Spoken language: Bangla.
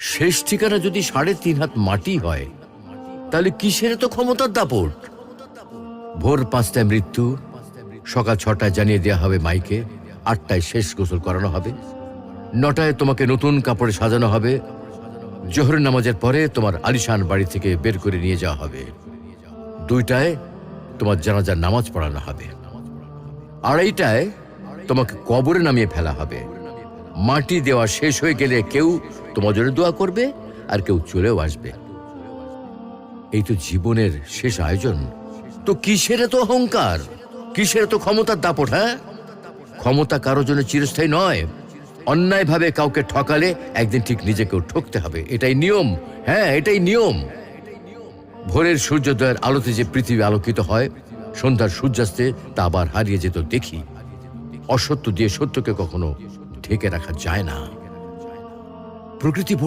শেষ ঠিকানা যদি ৩.৫ হাত মাটি হয়, তাহলে কিসের তো ক্ষমতার দাপট? ভোর ৫টায় মৃত্যু, সকাল ৬টায় জানিয়ে দেওয়া হবে মাইকে, ৮টায় শেষ গোসল করানো হবে, ৯টায় তোমাকে নতুন কাপড়ে সাজানো হবে, জোহরের নামাজের পরে তোমার আলিশান বাড়ি থেকে বের করে নিয়ে যাওয়া হবে, ২টায় তোমার জানাজার নামাজ পড়ানো হবে, ২:৩০টায় তোমাকে কবরে নামিয়ে ফেলা হবে। মাটি দেওয়া শেষ হয়ে গেলে কেউ তোমার জন্য দোয়া করবে, আর কেউ চলেও আসবে। এই তো জীবনের শেষ আয়োজন। তো কিসের তো অহংকার, কিসের তো ক্ষমতার দাপট? হ্যাঁ, ক্ষমতা কারোর জন্য চিরস্থায়ী নয়। অন্যায়ভাবে কাউকে ঠকালে একদিন ঠিক নিজেকেও ঠকতে হবে, এটাই নিয়ম। হ্যাঁ, এটাই নিয়ম। ভোরের সূর্যোদয়ের আলোতে যে পৃথিবী আলোকিত হয়, সন্ধ্যার সূর্যাস্তে তা আবার হারিয়ে যেত দেখি। অসত্য দিয়ে সত্যকে কখনো ঢেকে রাখা যায় না। প্রকৃতি